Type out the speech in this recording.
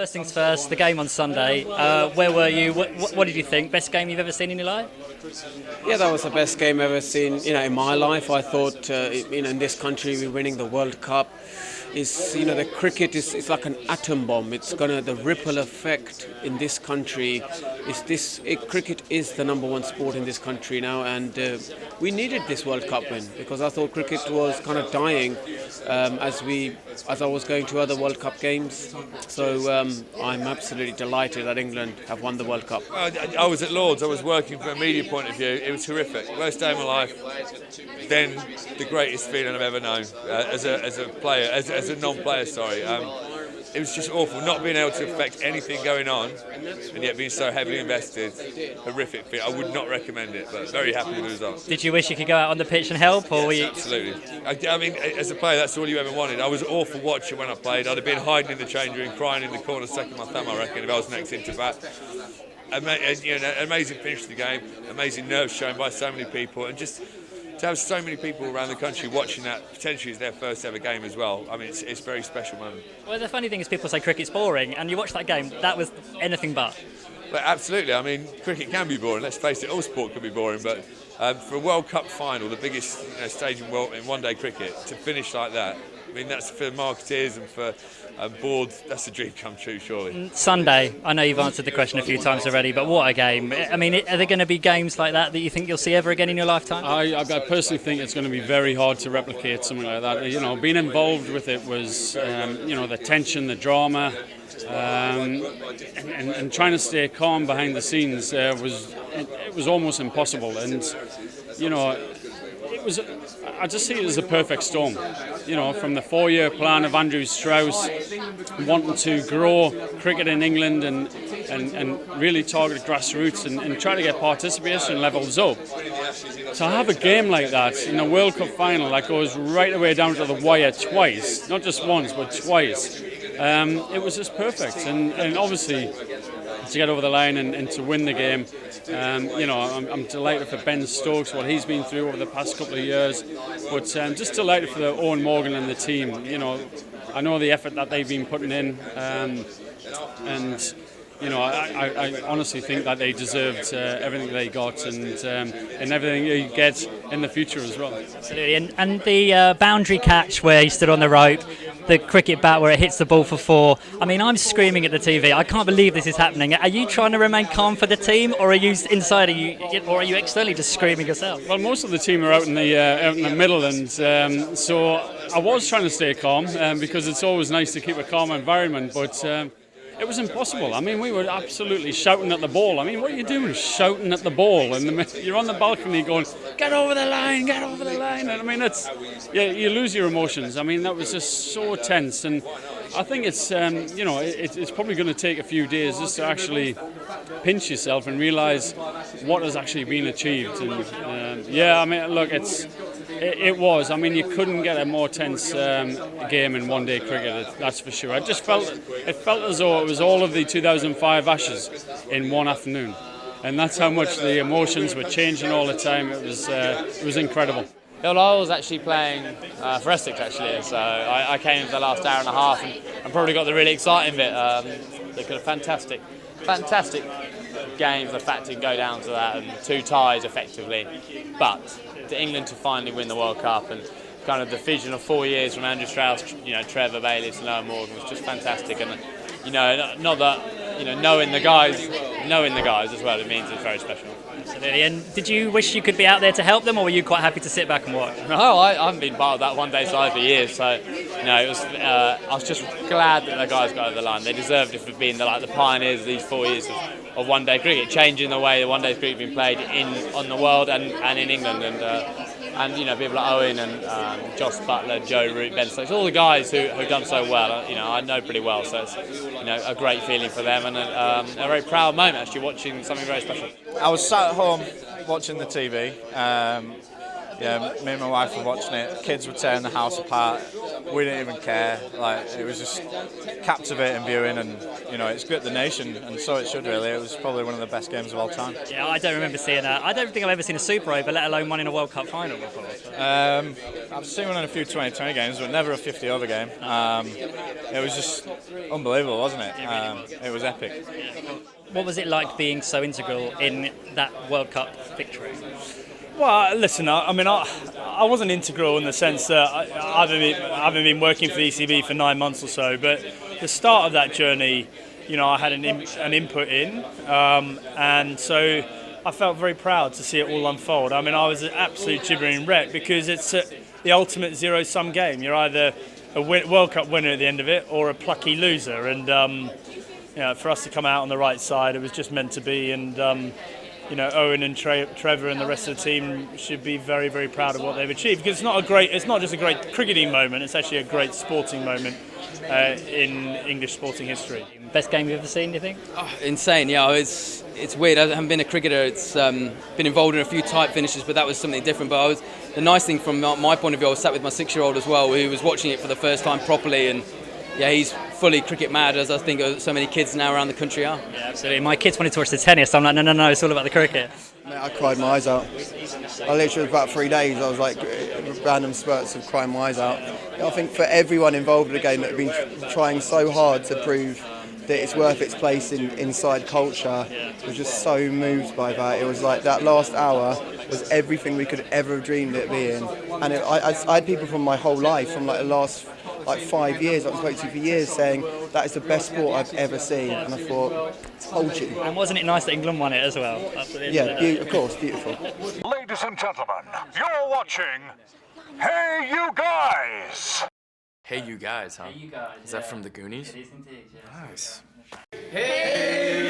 first things first, the game on Sunday. Where were you? What did you think? Best game you've ever seen in your life? Yeah, that was the best game I've ever seen. In my life, I thought, in this country, we're winning the World Cup. The cricket is like an atom bomb. The ripple effect in this country cricket is the number one sport in this country now, and we needed this World Cup win because I thought cricket was kind of dying as I was going to other World Cup games. So I'm absolutely delighted that England have won the World Cup. I was at Lord's. I was working from a media point of view. It was terrific. Worst day of my life. Then the greatest feeling I've ever known as a player, as a non-player. Sorry. It was just awful not being able to affect anything going on and yet being so heavily invested. Horrific feeling. I would not recommend it, but very happy with the result. Did you wish you could go out on the pitch and help, or were you? Absolutely. I mean, as a player, that's all you ever wanted. I was awful watching when I played. I'd have been hiding in the change room, crying in the corner, sucking my thumb, I reckon, if I was next into bat. Amazing finish to the game, amazing nerves shown by so many people, and just to have so many people around the country watching that potentially as their first ever game as well. I mean, it's a very special moment. Well, the funny thing is people say cricket's boring, and you watch that game, that was anything but. But absolutely, I mean, cricket can be boring, let's face it, all sport can be boring, but for a World Cup final, the biggest stage in one-day cricket, to finish like that, I mean, that's for marketeers and for boards, that's a dream come true, surely. Sunday, I know you've answered the question a few times already, but what a game. I mean, are there going to be games like that you think you'll see ever again in your lifetime? I personally think it's going to be very hard to replicate something like that. Being involved with it was, the tension, the drama, and trying to stay calm behind the scenes was almost impossible. And, I just see it as a perfect storm. From the 4-year plan of Andrew Strauss wanting to grow cricket in England and really target grassroots and try to get participation levels up. To have a game like that in a World Cup final that goes right away down to the wire twice, not just once but twice, it was just perfect. And obviously to get over the line and to win the game. I'm delighted for Ben Stokes, what he's been through over the past couple of years, but just delighted for Owen Morgan and the team. I know the effort that they've been putting in, and I honestly think that they deserved everything they got and everything you get in the future as well. Absolutely, and the boundary catch where he stood on the rope, the cricket bat where it hits the ball for 4. I mean, I'm screaming at the TV. I can't believe this is happening. Are you trying to remain calm for the team, or are you inside? Or are you externally just screaming yourself? Well, most of the team are out in the middle, and so I was trying to stay calm because it's always nice to keep a calm environment, but. It was impossible. I mean, we were absolutely shouting at the ball. I mean, what are you doing shouting at the ball? And you're on the balcony going, get over the line, get over the line. And I mean, you lose your emotions. I mean, that was just so tense. And I think it's, it's probably going to take a few days just to actually pinch yourself and realise what has actually been achieved. And I mean, look, it was. I mean, you couldn't get a more tense game in one-day cricket, that's for sure. It felt as though it was all of the 2005 Ashes in one afternoon. And that's how much the emotions were changing all the time. It was incredible. Well, I was actually playing for Essex, actually, so I came for the last hour and a half and probably got the really exciting bit. They got a fantastic game for the fact to go down to that and 2 ties effectively. But to England to finally win the World Cup and kind of the vision of 4 years from Andrew Strauss, Trevor Bayliss and Owen Morgan was just fantastic. And not that knowing the guys as well, it means it's very special. Absolutely. And did you wish you could be out there to help them, or were you quite happy to sit back and watch? No, I haven't been part of that one-day side for years, so it was. I was just glad that the guys got over the line. They deserved it for being the pioneers of these 4 years of one-day cricket, changing the way the one-day cricket has been played on the world and in England. And people like Owen and Joss Butler, Joe Root, Ben Stokes, all the guys who've done so well. I know pretty well, so it's a great feeling for them and a very proud moment actually watching something very special. I was sat at home watching the TV. Me and my wife were watching it. Kids were tearing the house apart. we didn't even care. Like, it was just captivating viewing, and it's gripped the nation, and so it should really. It was probably one of the best games of all time. Yeah, I don't remember seeing that. I don't think I've ever seen a Super Over, let alone one in a World Cup final before. I've seen one in a few 2020 games, but never a 50-over game. It was just unbelievable, wasn't it? It was epic. What was it like being so integral in that World Cup victory? Well, listen, I wasn't integral in the sense that I haven't been working for the ECB for 9 months or so, but the start of that journey, I had an input in, and so I felt very proud to see it all unfold. I was an absolute gibbering wreck because it's the ultimate zero-sum game. You're either a World Cup winner at the end of it or a plucky loser, and for us to come out on the right side, it was just meant to be, and Owen and Trevor and the rest of the team should be very, very proud of what they've achieved, because it's not just a great cricketing moment, it's actually a great sporting moment in English sporting history. Best game you've ever seen, do you think? Oh, insane, yeah. It's weird. I haven't been a cricketer. It's been involved in a few tight finishes, but that was something different. But the nice thing from my point of view, I was sat with my 6-year-old as well, who was watching it for the first time properly, and yeah, he's fully cricket mad, as I think so many kids now around the country are. Yeah, absolutely. My kids wanted to watch the tennis. I'm like, no, it's all about the cricket. Mate, I cried my eyes out. I literally, about 3 days, I was like, random spurts of crying my eyes out. I think for everyone involved in the game that have been trying so hard to prove that it's worth its place inside culture, I was just so moved by that. It was like that last hour was everything we could ever have dreamed it being. And I had people from my whole life, from the last 5 years, I've spoken to for years, saying that is the best sport I've ever seen. And I thought, told you. And wasn't it nice that England won it as well? Yeah, of course, beautiful. Ladies and gentlemen, you're watching Hey You Guys! Hey You Guys, huh? Hey, you guys. Is that from the Goonies? It is indeed, yeah. Nice. Hey